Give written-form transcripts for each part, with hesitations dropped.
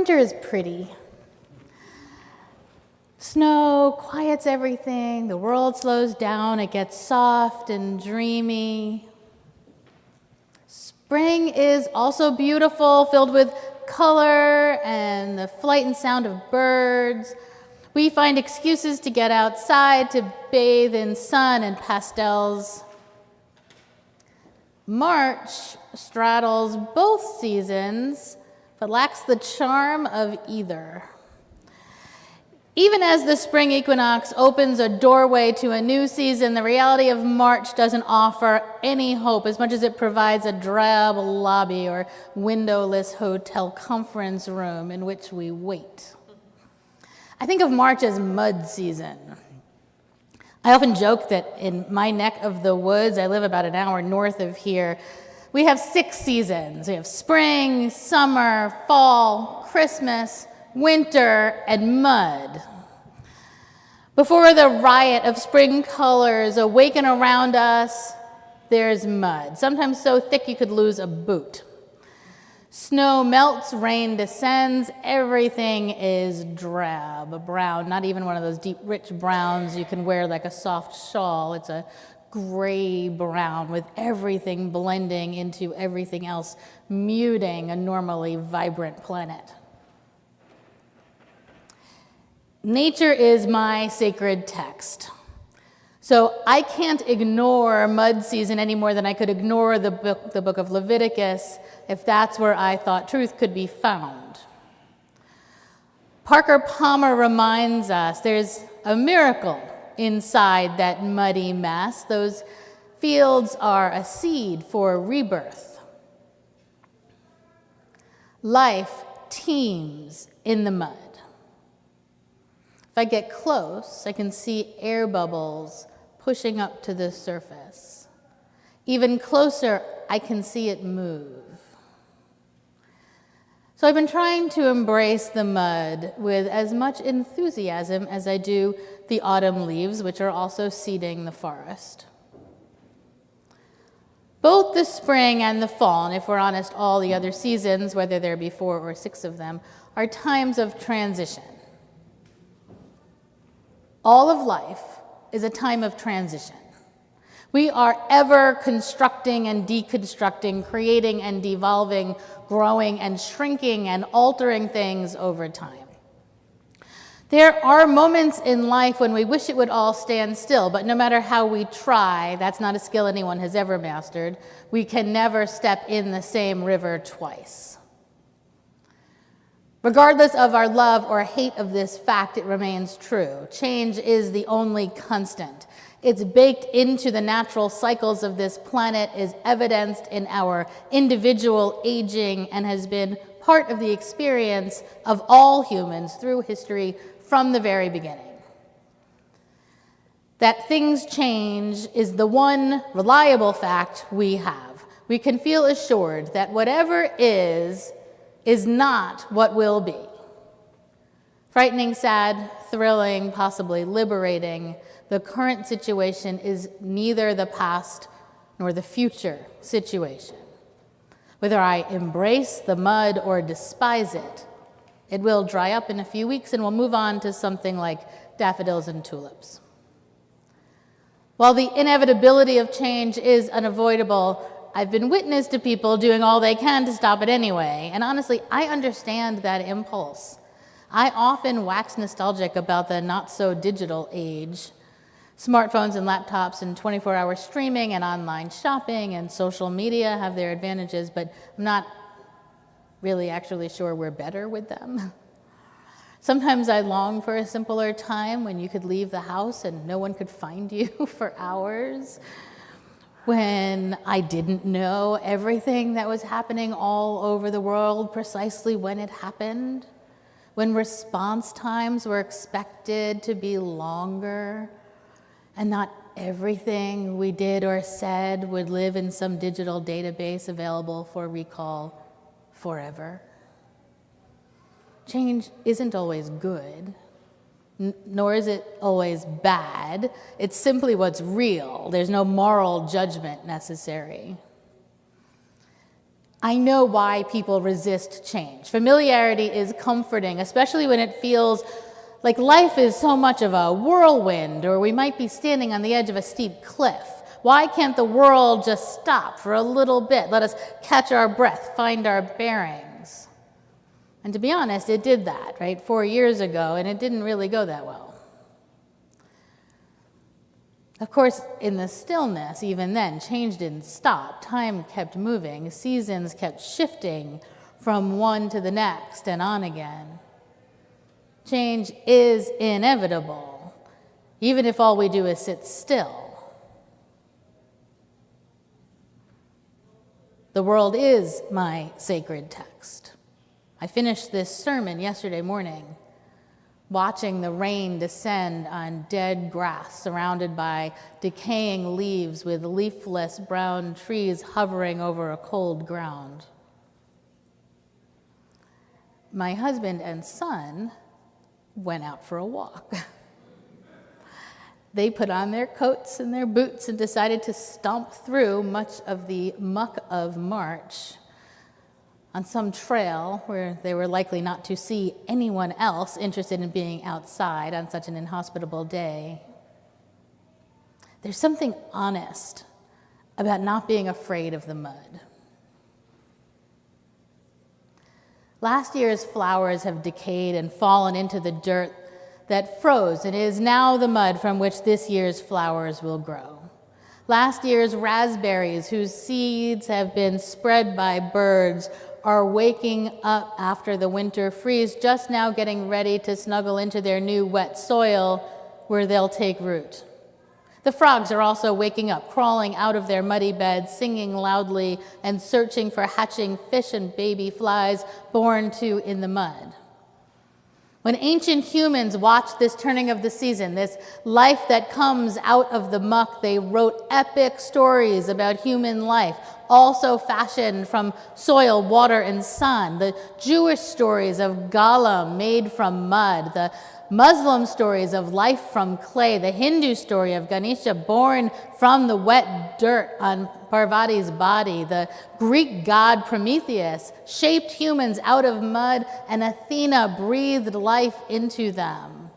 Winter is pretty. Snow quiets everything, the world slows down, it gets soft and dreamy. Spring is also beautiful, filled with color and the flight and sound of birds. We find excuses to get outside, to bathe in sun and pastels. March straddles both seasons, but lacks the charm of either. Even as the spring equinox opens a doorway to a new season, the reality of March doesn't offer any hope as much as it provides a drab lobby or windowless hotel conference room in which we wait. I think of March as mud season. I often joke that in my neck of the woods, I live about an hour north of here, we have 6 seasons. We have spring, summer, fall, Christmas, winter, and mud. Before the riot of spring colors awaken around us, there's mud, sometimes so thick you could lose a boot. Snow melts, rain descends, everything is drab, brown, not even one of those deep, rich browns you can wear like a soft shawl. It's a gray brown with everything blending into everything else, muting a normally vibrant planet. Nature is my sacred text. So I can't ignore mud season any more than I could ignore the book of Leviticus if that's where I thought truth could be found. Parker Palmer reminds us there's a miracle inside that muddy mess. Those fields are a seed for rebirth. Life teems in the mud. If I get close, I can see air bubbles pushing up to the surface. Even closer, I can see it move. So I've been trying to embrace the mud with as much enthusiasm as I do the autumn leaves, which are also seeding the forest. Both the spring and the fall, and if we're honest, all the other seasons, whether there be 4 or 6 of them, are times of transition. All of life is a time of transition. We are ever constructing and deconstructing, creating and devolving, growing and shrinking and altering things over time. There are moments in life when we wish it would all stand still, but no matter how we try, that's not a skill anyone has ever mastered. We can never step in the same river twice. Regardless of our love or hate of this fact, it remains true. Change is the only constant. It's baked into the natural cycles of this planet, is evidenced in our individual aging, and has been part of the experience of all humans through history from the very beginning. That things change is the one reliable fact we have. We can feel assured that whatever is not what will be. Frightening, sad, thrilling, possibly liberating, the current situation is neither the past nor the future situation. Whether I embrace the mud or despise it, it will dry up in a few weeks and we'll move on to something like daffodils and tulips. While the inevitability of change is unavoidable, I've been witness to people doing all they can to stop it anyway, and honestly, I understand that impulse. I often wax nostalgic about the not-so-digital age. Smartphones and laptops and 24-hour streaming and online shopping and social media have their advantages, but I'm not really actually sure we're better with them. Sometimes I long for a simpler time when you could leave the house and no one could find you for hours. When I didn't know everything that was happening all over the world precisely when it happened, when response times were expected to be longer, and not everything we did or said would live in some digital database available for recall forever. Change isn't always good. Nor is it always bad. It's simply what's real. There's no moral judgment necessary. I know why people resist change. Familiarity is comforting, especially when it feels like life is so much of a whirlwind, or we might be standing on the edge of a steep cliff. Why can't the world just stop for a little bit? Let us catch our breath, find our bearings. And to be honest, it did that, right, 4 years ago, and it didn't really go that well. Of course, in the stillness, even then, change didn't stop. Time kept moving. Seasons kept shifting from one to the next and on again. Change is inevitable, even if all we do is sit still. The world is my sacred text. I finished this sermon yesterday morning, watching the rain descend on dead grass surrounded by decaying leaves with leafless brown trees hovering over a cold ground. My husband and son went out for a walk. They put on their coats and their boots and decided to stomp through much of the muck of March on some trail where they were likely not to see anyone else interested in being outside on such an inhospitable day. There's something honest about not being afraid of the mud. Last year's flowers have decayed and fallen into the dirt that froze and is now the mud from which this year's flowers will grow. Last year's raspberries, whose seeds have been spread by birds, are waking up after the winter freeze, just now getting ready to snuggle into their new wet soil where they'll take root. The frogs are also waking up, crawling out of their muddy beds, singing loudly and searching for hatching fish and baby flies born too in the mud. When ancient humans watched this turning of the season, this life that comes out of the muck, they wrote epic stories about human life, also fashioned from soil, water, and sun. The Jewish stories of Golem made from mud, the Muslim stories of life from clay, the Hindu story of Ganesha born from the wet dirt on Parvati's body, the Greek god Prometheus shaped humans out of mud, and Athena breathed life into them.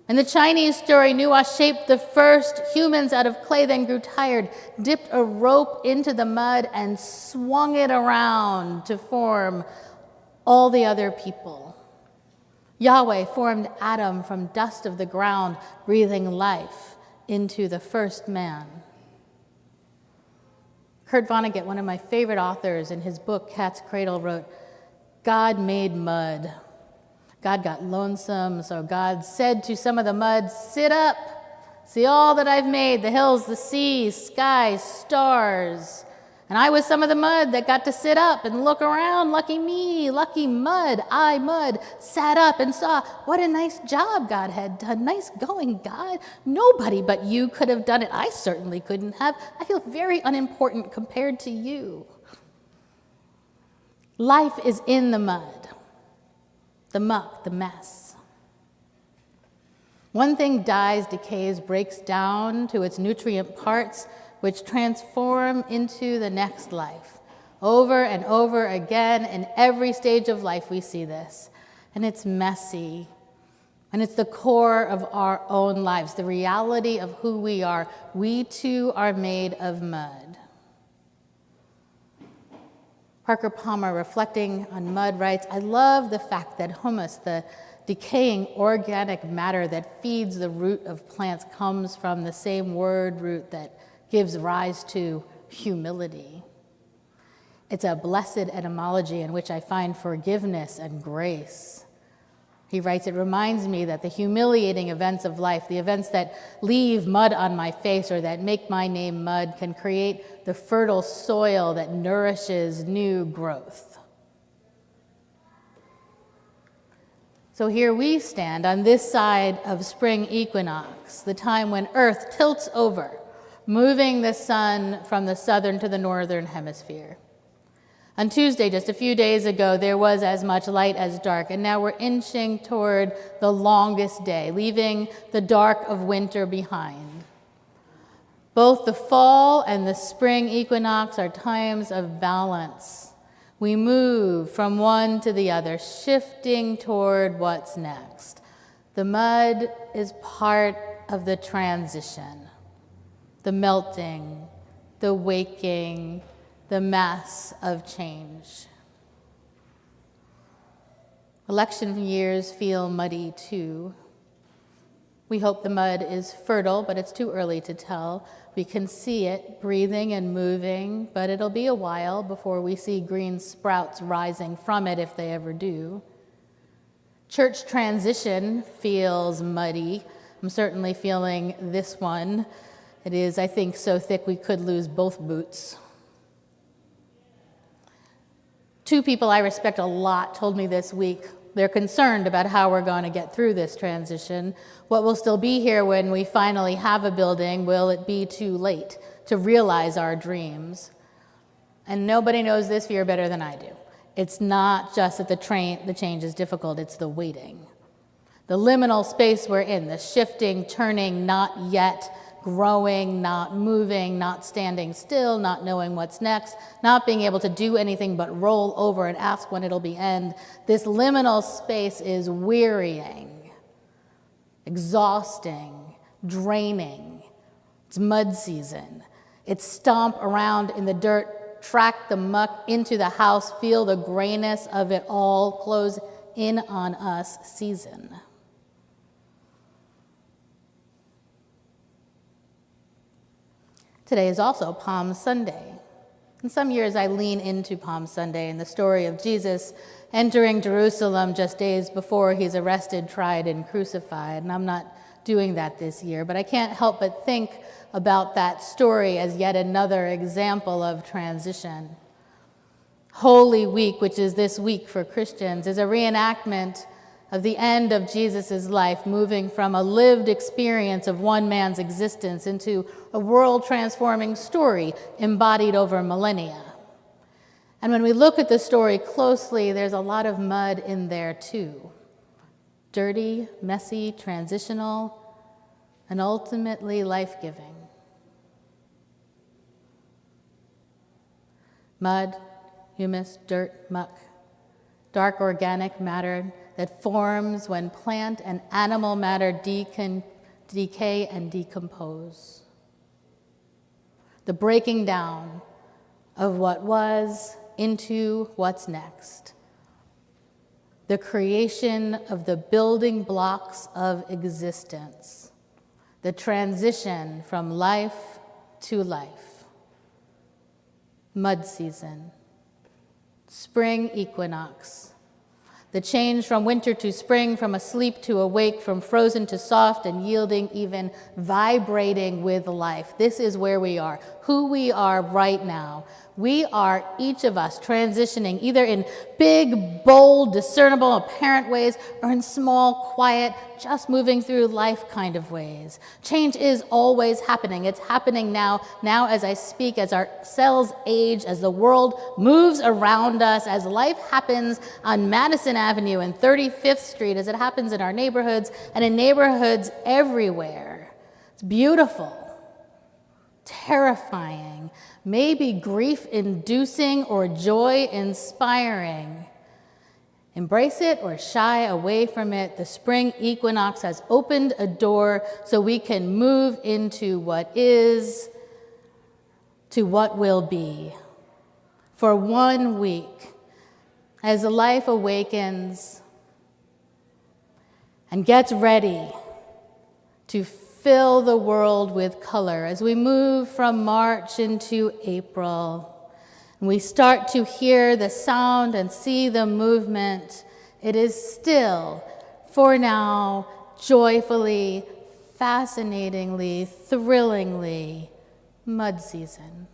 And the Chinese story, Nuwa shaped the first humans out of clay, then grew tired, dipped a rope into the mud, and swung it around to form all the other people. Yahweh formed Adam from dust of the ground, breathing life into the first man. Kurt Vonnegut, one of my favorite authors, in his book Cat's Cradle, wrote, "God made mud. God got lonesome, so God said to some of the mud, 'Sit up, see all that I've made, the hills, the sea, sky, stars.' And I was some of the mud that got to sit up and look around. Lucky me, lucky mud. I, mud, sat up and saw what a nice job God had done. Nice going, God. Nobody but you could have done it. I certainly couldn't have. I feel very unimportant compared to you." Life is in the mud, the muck, the mess. One thing dies, decays, breaks down to its nutrient parts, which transform into the next life. Over and over again, in every stage of life we see this. And it's messy. And it's the core of our own lives, the reality of who we are. We too are made of mud. Parker Palmer, reflecting on mud, writes, "I love the fact that humus, the decaying organic matter that feeds the root of plants, comes from the same word root that gives rise to humility. It's a blessed etymology in which I find forgiveness and grace." He writes, "It reminds me that the humiliating events of life, the events that leave mud on my face or that make my name mud, can create the fertile soil that nourishes new growth." So here we stand on this side of spring equinox, the time when Earth tilts over, moving the sun from the southern to the northern hemisphere. On Tuesday, just a few days ago, there was as much light as dark, and now we're inching toward the longest day, leaving the dark of winter behind. Both the fall and the spring equinox are times of balance. We move from one to the other, shifting toward what's next. The mud is part of the transition, the melting, the waking, the mass of change. Election years feel muddy too. We hope the mud is fertile, but it's too early to tell. We can see it breathing and moving, but it'll be a while before we see green sprouts rising from it, if they ever do. Church transition feels muddy. I'm certainly feeling this one. It is, I think, so thick we could lose both boots. Two people I respect a lot told me this week they're concerned about how we're going to get through this transition. What will still be here when we finally have a building? Will it be too late to realize our dreams? And nobody knows this fear better than I do. It's not just that the change is difficult, it's the waiting. The liminal space we're in, the shifting, turning, not yet, growing, not moving, not standing still, not knowing what's next, not being able to do anything but roll over and ask when it'll be end. This liminal space is wearying, exhausting, draining. It's mud season. It's stomp around in the dirt, track the muck into the house, feel the grayness of it all, close in on us season. Today is also Palm Sunday. In some years, I lean into Palm Sunday and the story of Jesus entering Jerusalem just days before he's arrested, tried, and crucified. And I'm not doing that this year, but I can't help but think about that story as yet another example of transition. Holy Week, which is this week for Christians, is a reenactment of the end of Jesus' life, moving from a lived experience of one man's existence into a world-transforming story embodied over millennia. And when we look at the story closely, there's a lot of mud in there too. Dirty, messy, transitional, and ultimately life-giving. Mud, humus, dirt, muck, dark organic matter that forms when plant and animal matter decay and decompose. The breaking down of what was into what's next. The creation of the building blocks of existence. The transition from life to life. Mud season. Spring equinox. The change from winter to spring, from asleep to awake, from frozen to soft and yielding, even vibrating with life. This is where we are, who we are right now. We are, each of us, transitioning either in big, bold, discernible, apparent ways, or in small, quiet, just moving through life kind of ways. Change is always happening. It's happening now as I speak, as our cells age, as the world moves around us, as life happens on Madison Avenue and 35th Street, as it happens in our neighborhoods and in neighborhoods everywhere. It's beautiful, terrifying, maybe grief-inducing or joy-inspiring. Embrace it or shy away from it. The spring equinox has opened a door so we can move into what is, to what will be. For 1 week, as life awakens and gets ready to fill the world with color, as we move from March into April, and we start to hear the sound and see the movement, it is still, for now, joyfully, fascinatingly, thrillingly, mud season.